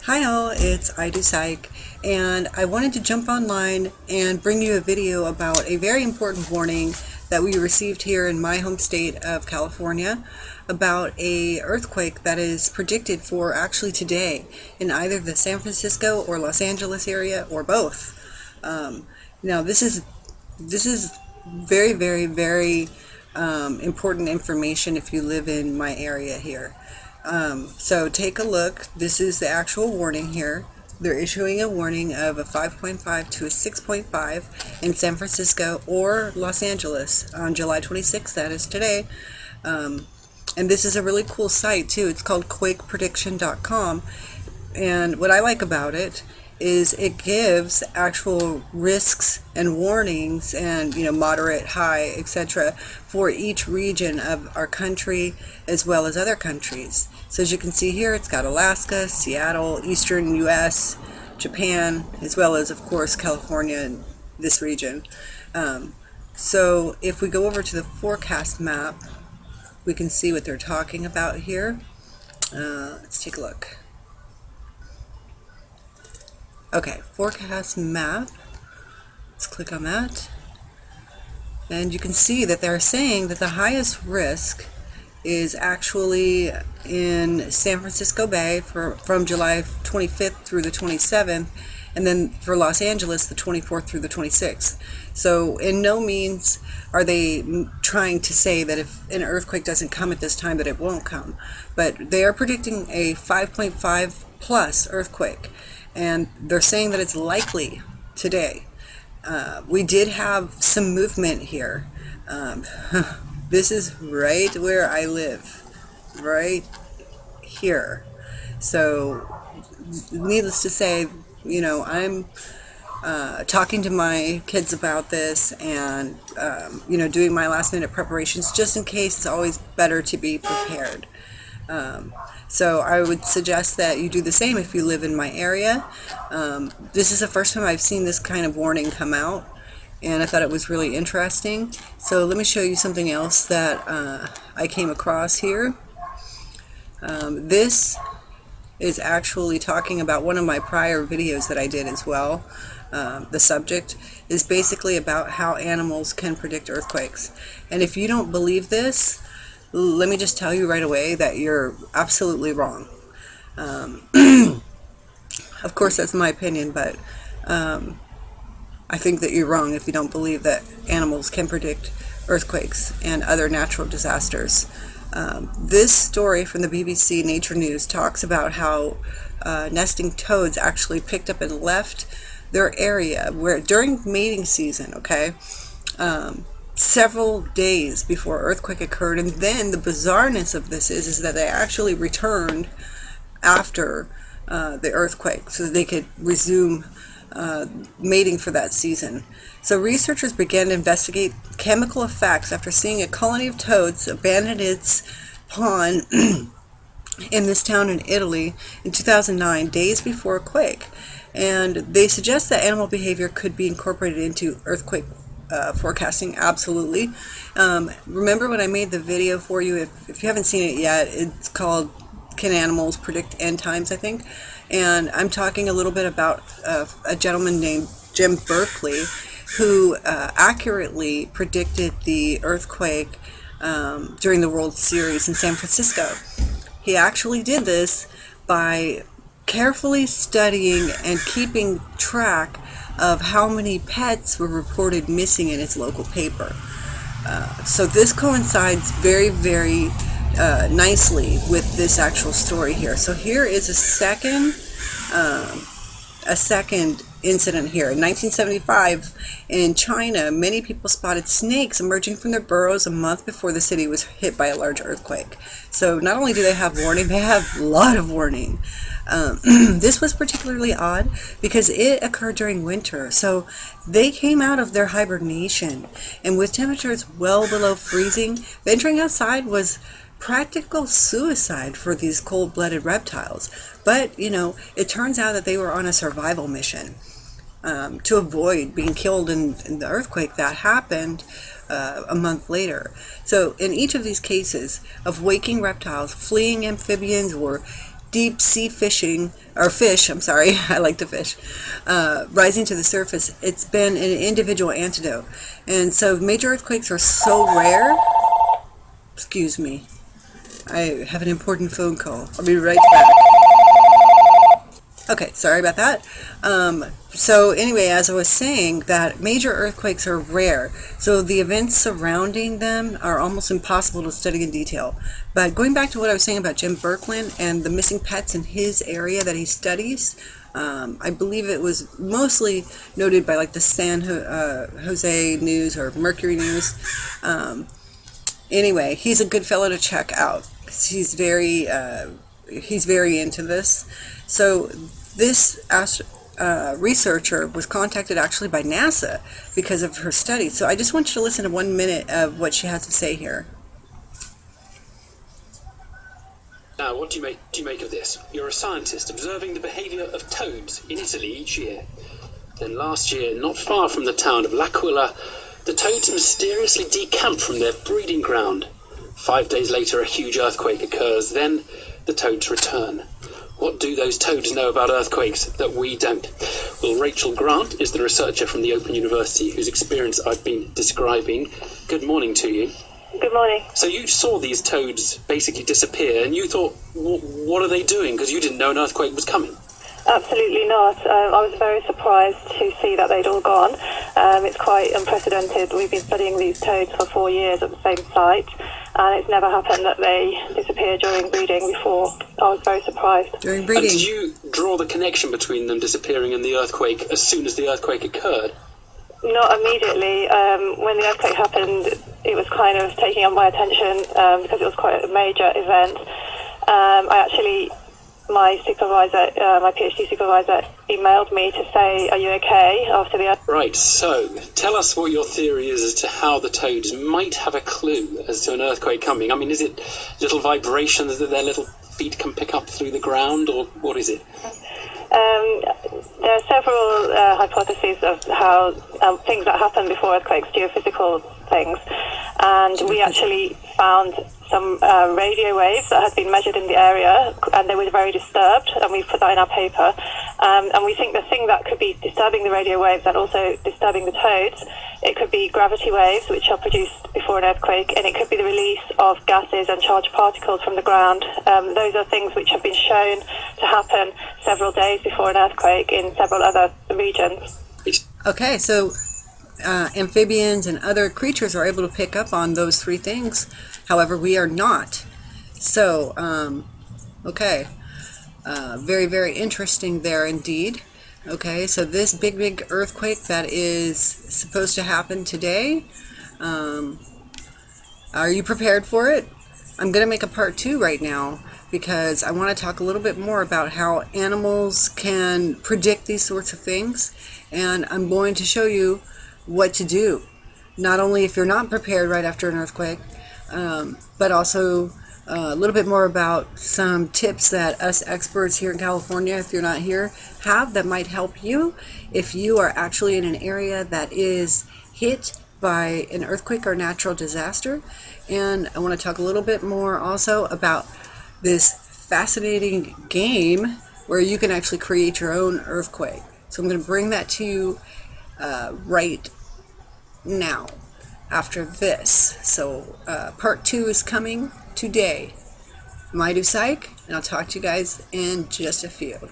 Hi all, it's I Do Psych, and I wanted to jump online and bring you a video about a very important warning that we received here in my home state of California about a earthquake that is predicted for actually today in either the San Francisco or Los Angeles area or both. Now this is very important information if you live in my area here. So take a look. This is the actual warning here. They're issuing a warning of a 5.5 to a 6.5 in San Francisco or Los Angeles on July 26th, that is today. And this is a really cool site too. It's called quakeprediction.com. And what I like about it is it gives actual risks and warnings and moderate, high, etc. for each region of our country as well as other countries. So as you can see here, it's got Alaska, Seattle, Eastern US, Japan, as well as of course California and this region. So if we go over to the forecast map, we can see what they're talking about here. Let's take a look. Okay, forecast map. Let's click on that. And you can see that they're saying that the highest risk is actually in San Francisco Bay from July 25th through the 27th, and then for Los Angeles the 24th through the 26th. So in no means are they trying to say that if an earthquake doesn't come at this time that it won't come, but they are predicting a 5.5 plus earthquake, and they're saying that it's likely today. We did have some movement here. This is right where I live, right here. So needless to say, I'm talking to my kids about this and doing my last minute preparations just in case. It's always better to be prepared. So I would suggest that you do the same if you live in my area. This is the first time I've seen this kind of warning come out, and I thought it was really interesting. So let me show you something else that I came across here. This is actually talking about one of my prior videos that I did as well. The subject is basically about how animals can predict earthquakes. And if you don't believe this, let me just tell you right away that you're absolutely wrong. Of course, that's my opinion, but I think that you're wrong if you don't believe that animals can predict earthquakes and other natural disasters. This story from the BBC Nature News talks about how nesting toads actually picked up and left their area where during mating season, several days before earthquake occurred. And then the bizarreness of this is that they actually returned after the earthquake so that they could resume mating for that season. So researchers began to investigate chemical effects after seeing a colony of toads abandon its pond in this town in Italy in 2009, days before a quake. And they suggest that animal behavior could be incorporated into earthquake forecasting. Absolutely. Remember when I made the video for you, if you haven't seen it yet, it's called Can Animals Predict End Times, I think. And I'm talking a little bit about a gentleman named Jim Berkeley who accurately predicted the earthquake during the World Series in San Francisco. He actually did this by carefully studying and keeping track of how many pets were reported missing in his local paper. So this coincides very nicely with this actual story here. So here is a second incident here. In 1975, in China, many people spotted snakes emerging from their burrows a month before the city was hit by a large earthquake. So not only do they have warning, they have a lot of warning. This was particularly odd because it occurred during winter, so they came out of their hibernation, and with temperatures well below freezing, venturing outside was practical suicide for these cold-blooded reptiles. But it turns out that they were on a survival mission to avoid being killed in the earthquake that happened a month later. So in each of these cases of waking reptiles, fleeing amphibians, or deep sea fish, I'm sorry, I like to fish, rising to the surface, it's been an individual antidote. And so major earthquakes are so rare. Excuse me, I have an important phone call. I'll be right back. Okay, sorry about that. So anyway, as I was saying, that major earthquakes are rare, so the events surrounding them are almost impossible to study in detail. But going back to what I was saying about Jim Birkeland and the missing pets in his area that he studies, I believe it was mostly noted by like the San Jose News or Mercury News. Anyway, he's a good fellow to check out. He's very into this. So this researcher was contacted actually by NASA because of her study. So I just want you to listen to 1 minute of what she has to say here. Now, what do you make of this? You're a scientist observing the behaviour of toads in Italy each year. Then last year, not far from the town of L'Aquila, the toads mysteriously decamp from their breeding ground. 5 days later, a huge earthquake occurs. Then the toads return. What do those toads know about earthquakes that we don't? Well, Rachel Grant is the researcher from the Open University whose experience I've been describing. Good morning to you. Good morning. So you saw these toads basically disappear and you thought, what are they doing? Because you didn't know an earthquake was coming. Absolutely not. I was very surprised to see that they'd all gone. It's quite unprecedented. We've been studying these toads for 4 years at the same site, and it's never happened that they disappear during breeding before. I was very surprised. During breeding. And did you draw the connection between them disappearing and the earthquake as soon as the earthquake occurred? Not immediately. When the earthquake happened, it was kind of taking up my attention because it was quite a major event. My supervisor, my PhD supervisor, emailed me to say, "Are you okay?" after the earthquake. Right, so tell us what your theory is as to how the toads might have a clue as to an earthquake coming. I mean, is it little vibrations that their little feet can pick up through the ground, or what is it? There are several hypotheses of how things that happen before earthquakes, geophysical things, and we actually found some radio waves that had been measured in the area, and they were very disturbed, and we put that in our paper. And we think the thing that could be disturbing the radio waves and also disturbing the toads, it could be gravity waves, which are produced before an earthquake, and it could be the release of gases and charged particles from the ground. Those are things which have been shown to happen several days before an earthquake in several other regions. Okay, so amphibians and other creatures are able to pick up on those three things. However, we are not. So, okay. Very, very interesting there indeed. Okay, so this big earthquake that is supposed to happen today, are you prepared for it? I'm going to make a part 2 right now because I want to talk a little bit more about how animals can predict these sorts of things, and I'm going to show you what to do. Not only if you're not prepared right after an earthquake, but also a little bit more about some tips that us experts here in California, if you're not here, have that might help you if you are actually in an area that is hit by an earthquake or natural disaster. And I want to talk a little bit more also about this fascinating game where you can actually create your own earthquake. So I'm going to bring that to you right now after this. So part 2 is coming today. Psych, and I'll talk to you guys in just a few.